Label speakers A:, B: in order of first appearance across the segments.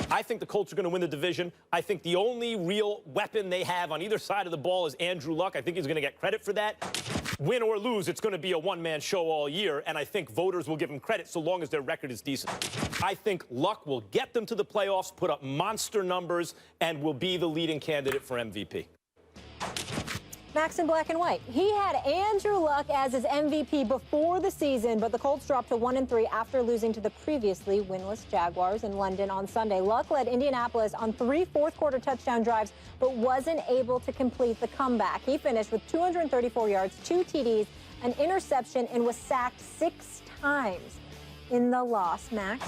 A: I think the Colts are going to win the division. I think the only real weapon they have on either side of the ball is Andrew Luck. I think he's going to get credit for that. Win or lose, it's going to be a one-man show all year, and I think voters will give him credit so long as their record is decent. I think Luck will get them to the playoffs, put up monster numbers, and will be the leading candidate for MVP.
B: Max in black and white. He had Andrew Luck as his MVP before the season, but the Colts dropped to 1-3 after losing to the previously winless Jaguars in London on Sunday. Luck led Indianapolis on 3 fourth-quarter touchdown drives, but wasn't able to complete the comeback. He finished with 234 yards, 2 TDs, an interception, and was sacked 6 times in the loss. Max,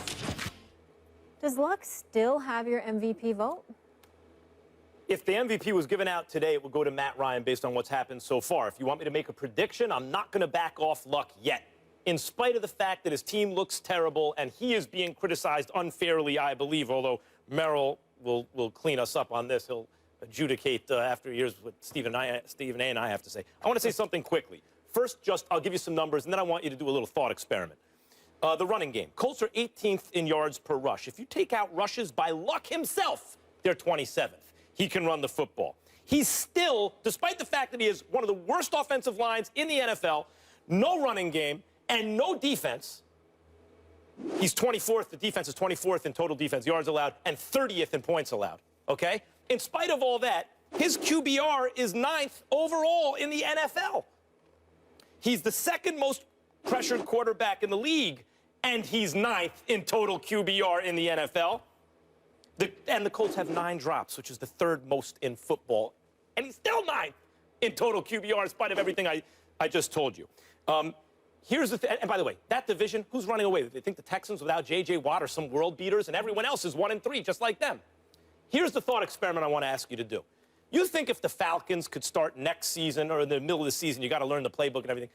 B: does Luck still have your MVP vote?
A: If the MVP was given out today, it would go to Matt Ryan based on what's happened so far. If you want me to make a prediction, I'm not going to back off Luck yet. In spite of the fact that his team looks terrible and he is being criticized unfairly, I believe, although Merrill will clean us up on this. He'll adjudicate after years what Stephen A. and I have to say. I want to say something quickly. First, I'll give you some numbers, and then I want you to do a little thought experiment. The running game. Colts are 18th in yards per rush. If you take out rushes by Luck himself, they're 27th. He can run the football. He's still, despite the fact that he is one of the worst offensive lines in the NFL, no running game, and no defense. He's 24th. The defense is 24th in total defense yards allowed and 30th in points allowed, okay? In spite of all that, his QBR is 9th overall in the NFL. He's the second most pressured quarterback in the league, and he's 9th in total QBR in the NFL. And the Colts have 9 drops, which is the 3rd most in football. And he's still 9th in total QBR in spite of everything I just told you. Here's the thing. And by the way, that division, who's running away? They think the Texans without J.J. Watt are some world beaters, and everyone else is 1-3, just like them. Here's the thought experiment I want to ask you to do. You think if the Falcons could start next season or in the middle of the season, you got to learn the playbook and everything,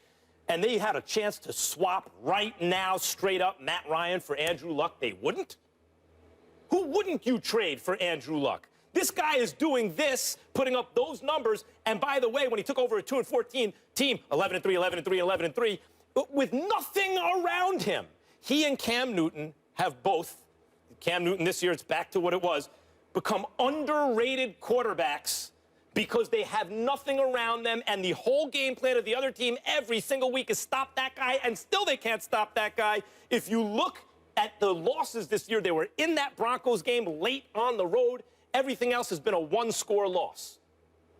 A: and they had a chance to swap right now straight up Matt Ryan for Andrew Luck, they wouldn't? Who wouldn't you trade for Andrew Luck? This guy is doing this, putting up those numbers, and by the way, when he took over a 2-14 team, 11-3, 11-3, 11-3, with nothing around him, he and Cam Newton have both, Cam Newton this year, it's back to what it was, become underrated quarterbacks because they have nothing around them, and the whole game plan of the other team every single week is stop that guy, and still they can't stop that guy. If you look at the losses this year, they were in that Broncos game late on the road. Everything else has been a 1-score loss.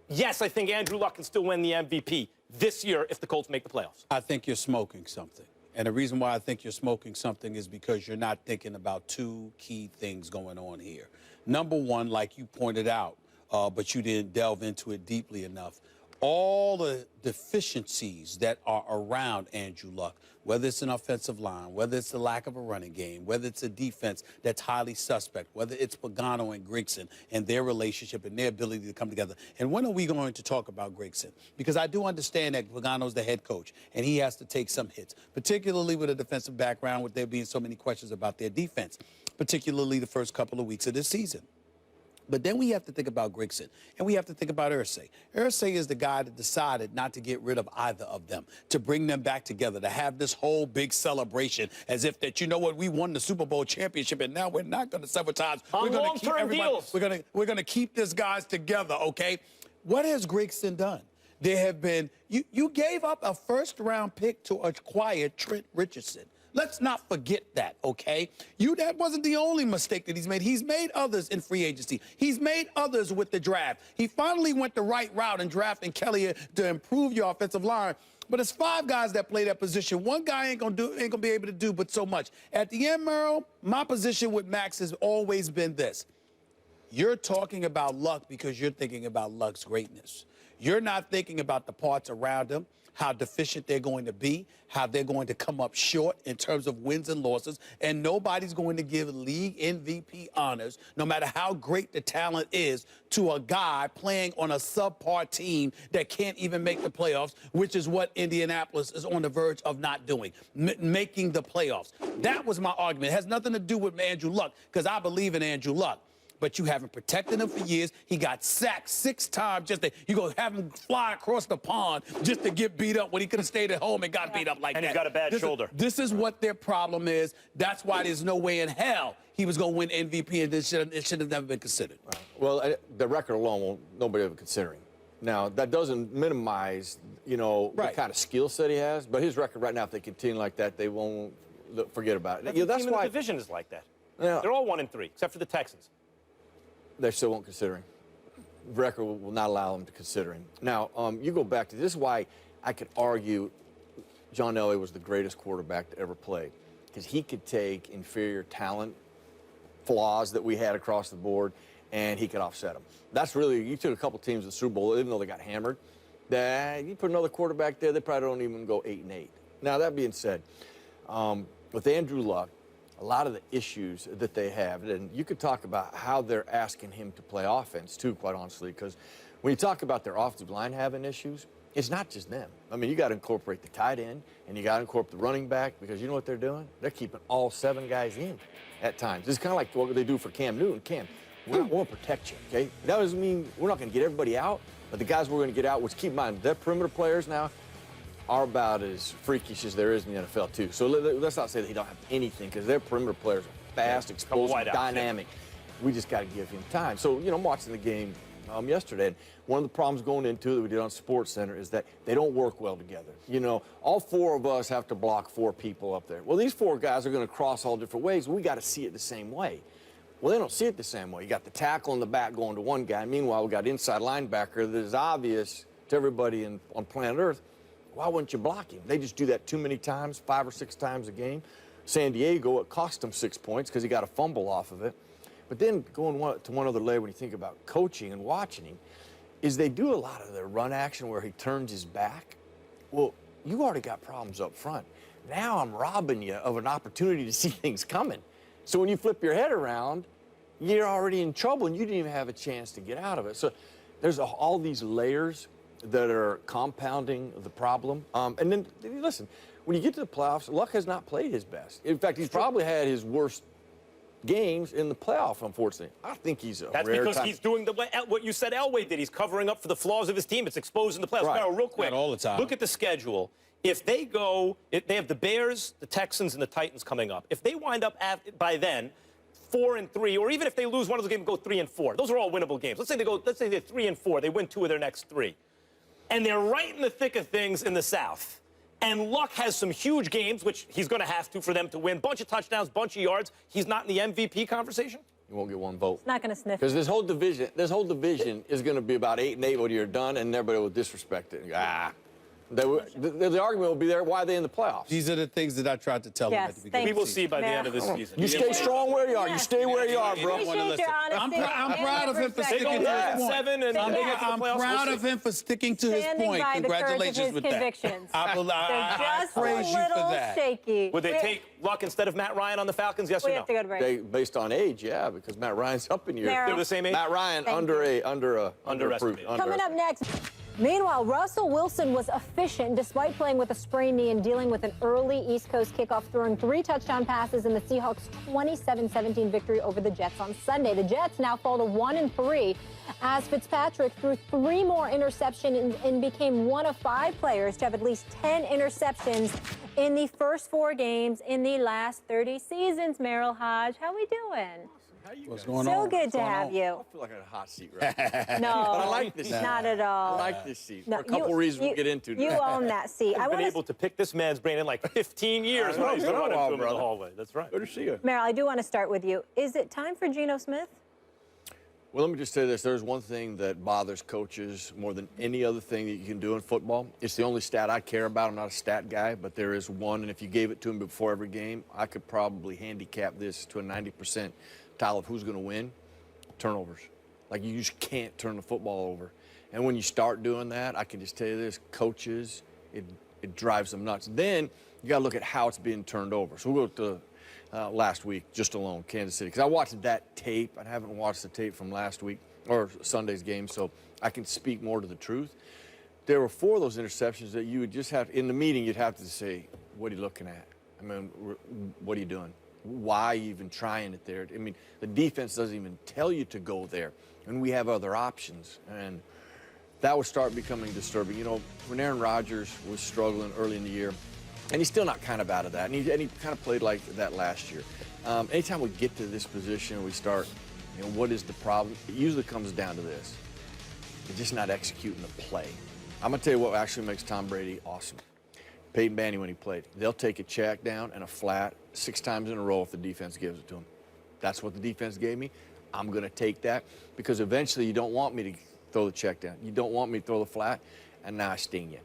A: Yes, I think Andrew Luck can still win the MVP this year if the Colts make the playoffs.
C: I think you're smoking something. And the reason why I think you're smoking something is because you're not thinking about 2 key things going on here. Number one, like you pointed out, but you didn't delve into it deeply enough, all the deficiencies that are around Andrew Luck, whether it's an offensive line, whether it's the lack of a running game, whether it's a defense that's highly suspect, whether it's Pagano and Grigson and their relationship and their ability to come together. And when are we going to talk about Grigson? Because I do understand that Pagano's the head coach, and he has to take some hits, particularly with a defensive background, with there being so many questions about their defense, particularly the first couple of weeks of this season. But then we have to think about Grigson, and we have to think about Irsay. Irsay is the guy that decided not to get rid of either of them, to bring them back together, to have this whole big celebration as if that, you know what, we won the Super Bowl championship, and now we're not going to sabotage.
A: We're going to keep everybody.
C: We're going to keep these guys together, okay? What has Grigson done? There have been, you gave up a first-round pick to acquire Trent Richardson. Let's not forget that, okay? That wasn't the only mistake that he's made. He's made others in free agency. He's made others with the draft. He finally went the right route in drafting Kelly to improve your offensive line. But it's 5 guys that play that position. One guy ain't gonna be able to do but so much. At the end, Merrill, my position with Max has always been this. You're talking about Luck because you're thinking about Luck's greatness. You're not thinking about the parts around him, how deficient they're going to be, how they're going to come up short in terms of wins and losses, and nobody's going to give league MVP honors, no matter how great the talent is, to a guy playing on a subpar team that can't even make the playoffs, which is what Indianapolis is on the verge of not doing, making the playoffs. That was my argument. It has nothing to do with Andrew Luck, because I believe in Andrew Luck. but you haven't protected him for years. He got sacked 6 times you go have him fly across the pond just to get beat up when he could have stayed at home and got beat up like that.
A: And he's got a bad shoulder.
C: This is what their problem is. That's why there's no way in hell he was going to win MVP, and it should have never been considered.
D: Right. Well, the record alone, nobody ever considering. Now, that doesn't minimize, the kind of skill set he has, but his record right now, if they continue like that, they won't forget about it.
A: That's why the division is like that.
D: Yeah.
A: They're all 1-3, except for the Texans.
D: They still won't consider him. The record will not allow them to consider him. Now, you go back to this is why I could argue John Elway was the greatest quarterback to ever play, because he could take inferior talent, flaws that we had across the board, and he could offset them. That's really, you took a couple teams to the Super Bowl, even though they got hammered, that you put another quarterback there, they probably don't even go 8-8. Now, that being said, with Andrew Luck, a lot of the issues that they have, and you could talk about how they're asking him to play offense, too, quite honestly, because when you talk about their offensive line having issues, it's not just them. I mean, you got to incorporate the tight end, and you got to incorporate the running back, because you know what they're doing? They're keeping all 7 guys in at times. It's kind of like what they do for Cam Newton. Cam, we want to protect you, okay? That doesn't mean we're not going to get everybody out, but the guys we're going to get out, which keep in mind, their perimeter players now are about as freakish as there is in the NFL, too. So let's not say that he don't have anything, because their perimeter players are fast, explosive, dynamic. We just got to give him time. So, I'm watching the game yesterday, and one of the problems going into it that we did on SportsCenter is that they don't work well together. All 4 of us have to block 4 people up there. Well, these 4 guys are going to cross all different ways. We got to see it the same way. Well, they don't see it the same way. You got the tackle in the back going to one guy. Meanwhile, we got inside linebacker that is obvious to everybody on planet Earth. Why wouldn't you block him? They just do that too many times, 5 or 6 times a game. San Diego, it cost them 6 points because he got a fumble off of it. But then going to one other layer when you think about coaching and watching him, is they do a lot of their run action where he turns his back. Well, you already got problems up front. Now I'm robbing you of an opportunity to see things coming. So when you flip your head around, you're already in trouble and you didn't even have a chance to get out of it. So there's all these layers that are compounding the problem. And then, listen, when you get to the playoffs, Luck has not played his best. In fact, he's probably had his worst games in the playoff, unfortunately. I think he's a
A: That's because he's doing what you said Elway did. He's covering up for the flaws of his team. It's exposed in the playoffs.
D: Right.
A: Now, real quick,
C: Not all the time.
A: Look at the schedule. If they have the Bears, the Texans, and the Titans coming up. If they wind up by then 4-3, or even if they lose one of those games and go 3-4, those are all winnable games. Let's say they're 3-4, they win 2 of their next 3. And they're right in the thick of things in the South. And Luck has some huge games, which he's going to have to for them to win. Bunch of touchdowns, bunch of yards. He's not in the MVP conversation?
D: You won't get one vote.
B: Not going to sniff.
D: Because this whole division is going to be about 8-8 when you're done, and everybody will disrespect it. The argument will be there. Why are they in the playoffs?
C: These are the things that I tried to tell them at the beginning.
A: We will see by the end of this season.
D: You stay strong where you are. You stay where you are, bro.
B: Appreciate your honesty.
C: I'm proud of him for
B: and
C: sticking to his point.
A: 7 and
C: I'm proud of him for sticking to his
B: Standing
C: point.
B: by the courage of
C: Congratulations
B: his
C: with
B: convictions.
C: that. I
B: Just
C: praise
B: a
C: you for
B: little
C: that.
B: shaky.
A: Would they take Luck instead of Matt Ryan on the Falcons, yes or
B: We
A: no?
B: have to go to break.
D: Based on age, yeah, because Matt Ryan's up in years.
B: Meryl.
A: They're the same age?
D: Matt Ryan
A: Underestimated.
B: Coming up next. Meanwhile, Russell Wilson was efficient despite playing with a sprained knee and dealing with an early East Coast kickoff, throwing 3 touchdown passes in the Seahawks' 27-17 victory over the Jets on Sunday. The Jets now fall to 1-3 as Fitzpatrick threw 3 more interceptions and became one of 5 players to have at least 10 interceptions in the first 4 games in the last 30 seasons. Meryl Hodge, how we doing?
C: What's going
B: So
C: on?
B: good to have you.
D: I feel like I'm in a hot seat right now.
B: No,
D: But I like this seat.
B: not at all.
D: I like this seat
B: No,
D: for a couple reasons we'll get into.
B: You own that seat.
A: I've been able to pick this man's brain in like 15 years when I used to run into him in the hallway. That's right.
D: Good to see you.
B: Meryl, I do want to start with you. Is it time for Geno Smith?
D: Well, let me just say this. There's one thing that bothers coaches more than any other thing that you can do in football. It's the only stat I care about. I'm not a stat guy, but there is one, and if you gave it to him before every game, I could probably handicap this to a 90% tile of who's going to win. Turnovers. Like, you just can't turn the football over. And when you start doing that, I can just tell you this, coaches, it drives them nuts. Then you got to look at how it's being turned over. So we'll go to last week, just alone, Kansas City. Because I watched that tape. I haven't watched the tape from last week or Sunday's game, so I can speak more to the truth. There were 4 of those interceptions that you would just have, in the meeting, you'd have to say, what are you looking at? I mean, what are you doing? why even trying it there? I mean, the defense doesn't even tell you to go there, and we have other options. And that would start becoming disturbing. You know, when Aaron Rodgers was struggling early in the year, and he's still not kind of out of that, and he kind of played like that last year. Anytime we get to this position, we start, you know, what is the problem? It usually comes down to this. They're just not executing the play. I'm going to tell you what actually makes Tom Brady awesome. Peyton Manning, when he played, they'll take a check down and a flat 6 times in a row if the defense gives it to him. That's what the defense gave me. I'm going to take that because eventually you don't want me to throw the check down. You don't want me to throw the flat, and now I sting you.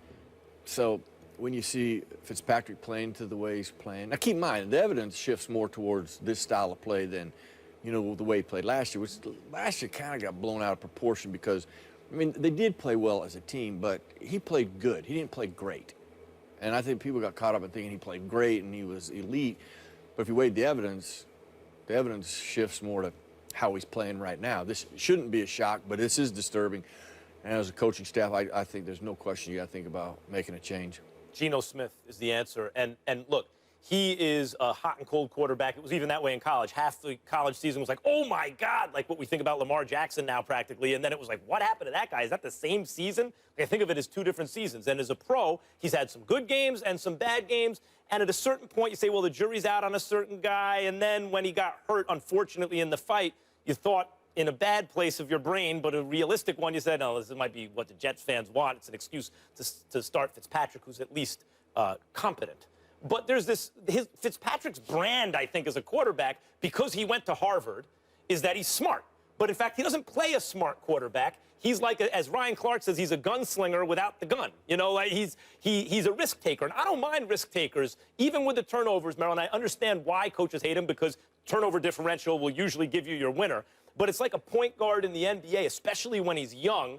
D: So when you see Fitzpatrick playing to the way he's playing, now keep in mind, the evidence shifts more towards this style of play than, you know, the way he played last year, which last year kind of got blown out of proportion because, I mean, they did play well as a team, but he played good. He didn't play great. And I think people got caught up in thinking he played great and he was elite. But if you weighed the evidence shifts more to how he's playing right now. This shouldn't be a shock, but this is disturbing. And as a coaching staff, I think there's no question you got to think about making a change.
A: Geno Smith is the answer. And look, he is a hot and cold quarterback. It was even that way in college. Half the college season was like, oh, my God, like what we think about Lamar Jackson now practically. And then it was like, what happened to that guy? Is that the same season? Like, I think of it as 2 different seasons. And as a pro, he's had some good games and some bad games. And at a certain point, you say, well, the jury's out on a certain guy. And then when he got hurt, unfortunately, in the fight, you thought in a bad place of your brain, but a realistic one, you said, no, this might be what the Jets fans want. It's an excuse to start Fitzpatrick, who's at least competent. But there's this, Fitzpatrick's brand, I think, as a quarterback, because he went to Harvard, is that he's smart. But in fact, he doesn't play a smart quarterback. He's like, as Ryan Clark says, he's a gunslinger without the gun. You know, like he's a risk taker. And I don't mind risk takers, even with the turnovers, Maryland. I understand why coaches hate him, because turnover differential will usually give you your winner. But it's like a point guard in the NBA, especially when he's young.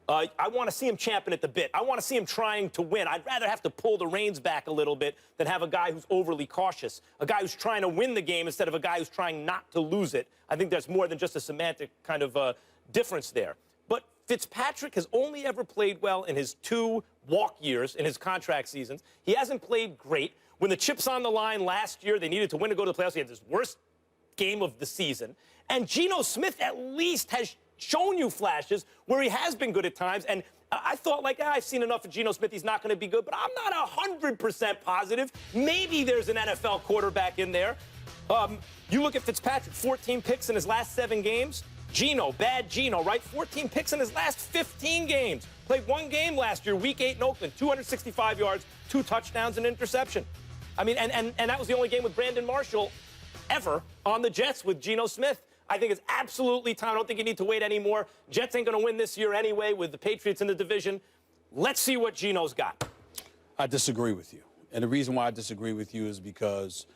A: I want to see him champing at the bit. I want to see him trying to win. I'd rather have to pull the reins back a little bit than have a guy who's overly cautious, a guy who's trying to win the game instead of a guy who's trying not to lose it. I think there's more than just a semantic kind of difference there. But Fitzpatrick has only ever played well in his 2 walk years in his contract seasons. He hasn't played great. When the chip's on the line last year, they needed to win to go to the playoffs. He had his worst game of the season. And Geno Smith at least has shown you flashes where he has been good at times. And I thought, like, I've seen enough of Geno Smith. He's not going to be good. But I'm not 100% positive. Maybe there's an NFL quarterback in there. You look at Fitzpatrick, 14 picks in his last 7 games. Geno, bad Geno, right? 14 picks in his last 15 games. Played 1 game last year, Week 8 in Oakland, 265 yards, 2 touchdowns, and interception. I mean, and that was the only game with Brandon Marshall ever on the Jets with Geno Smith. I think it's absolutely time. I don't think you need to wait anymore. Jets ain't going to win this year anyway with the Patriots in the division. Let's see what Geno's got.
C: I disagree with you. And the reason why I disagree with you is because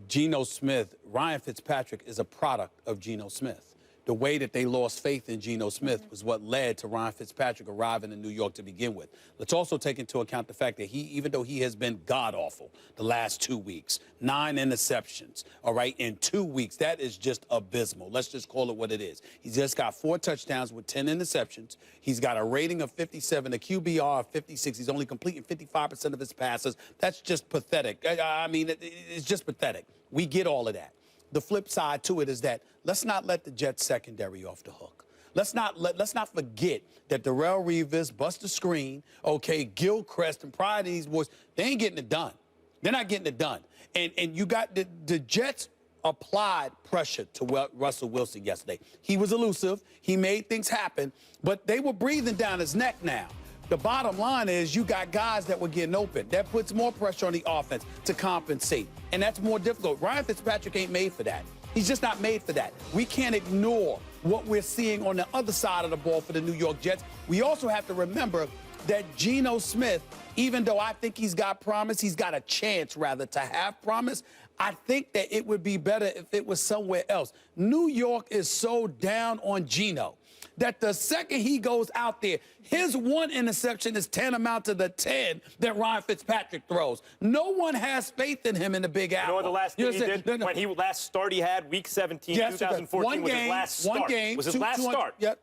C: Geno Smith, Ryan Fitzpatrick, is a product of Geno Smith. The way that they lost faith in Geno Smith was what led to Ryan Fitzpatrick arriving in New York to begin with. Let's also take into account the fact that even though he has been god-awful the last 2 weeks, 9 interceptions, all right, in 2 weeks, that is just abysmal. Let's just call it what it is. He's just got 4 touchdowns with 10 interceptions. He's got a rating of 57, a QBR of 56. He's only completing 55% of his passes. That's just pathetic. I mean, it's just pathetic. We get all of that. The flip side to it is that let's not let the Jets secondary off the hook. Let's not forget that Darrelle Revis, Buster Screen, okay, Gilchrist, and prior to these boys, they ain't getting it done. They're not getting it done. And you got the Jets applied pressure to Russell Wilson yesterday. He was elusive. He made things happen, but they were breathing down his neck now. The bottom line is you got guys that were getting open. That puts more pressure on the offense to compensate, and that's more difficult. Ryan Fitzpatrick ain't made for that. He's just not made for that. We can't ignore what we're seeing on the other side of the ball for the New York Jets. We also have to remember that Geno Smith, even though I think he's got promise, he's got a chance, rather, to have promise, I think that it would be better if it was somewhere else. New York is so down on Geno that the second he goes out there, his 1 interception is tantamount to the 10 that Ryan Fitzpatrick throws. No one has faith in him in the Big Apple.
A: You know what the last thing he did?
C: No.
A: When he last start he had, Week 17,
C: yes,
A: 2014, was his last start.
C: 1 game.
A: Was his last start.
C: Yep.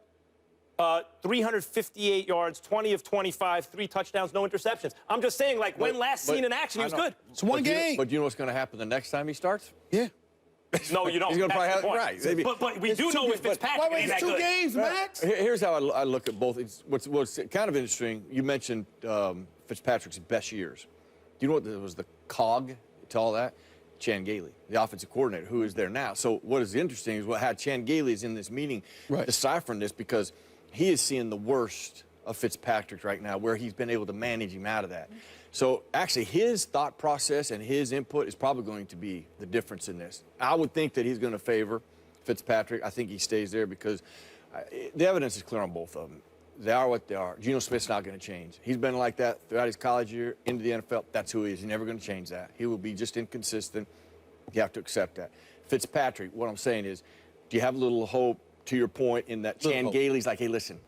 A: 358 yards, 20 of 25, 3 touchdowns, no interceptions. I'm just saying, like, when last seen in action, he was good.
C: It's 1 game.
D: But you know what's going to happen the next time he starts?
C: Yeah.
A: No, you don't.
D: He's going to probably
A: That's
D: have
A: the point.
D: right. Maybe.
A: But we do know with Fitzpatrick,
C: Wait,
A: he's that
C: it's 2
A: good.
C: games, Max.
D: Here's how I look at both. What's kind of interesting, you mentioned Fitzpatrick's best years. Do you know what was the cog to all that? Chan Gailey, the offensive coordinator, who is there now. So what is interesting is what had Chan Gailey is in this meeting deciphering this, because he is seeing the worst of Fitzpatrick right now, where he's been able to manage him out of that. So actually his thought process and his input is probably going to be the difference in this. I would think that he's going to favor Fitzpatrick. I think he stays there because the evidence is clear on both of them. They are what they are. Geno Smith's not going to change. He's been like that throughout his college year, into the NFL. That's who he is. He's never going to change that. He will be just inconsistent. You have to accept that. Fitzpatrick, what I'm saying is, do you have a little hope, to your point, in that Chan Gailey's like, hey, listen,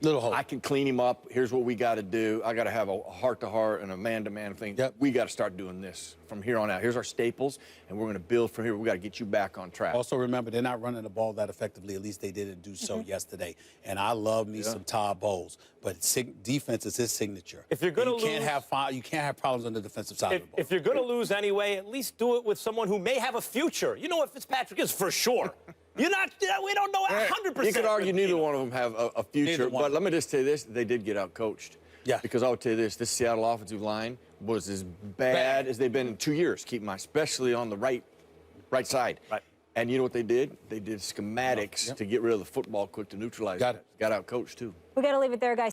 C: Little hope.
D: I can clean him up. Here's what we got to do. I got to have a heart-to-heart and a man-to-man thing.
C: Yep.
D: We got to start doing this from here on out. Here's our staples, and we're going to build from here. We got to get you back on track.
C: Also, remember, they're not running the ball that effectively. At least they didn't do so yesterday. And I love me some Todd Bowles, but defense is his signature.
A: If you're gonna
C: you can't have problems on the defensive side of the ball.
A: If you're going to lose anyway, at least do it with someone who may have a future. You know what Fitzpatrick is for sure. We don't know 100%.
D: You could argue neither one of them have a future, but let me just tell you this, they did get out-coached.
C: Yeah.
D: Because I'll tell you this Seattle offensive line was as bad as they've been in 2 years, keep in mind, especially on the right side.
A: Right.
D: And you know what they did? They did schematics to get rid of the football quick to neutralize it.
C: Got it.
D: Got out-coached, too.
B: We got to leave it there, guys.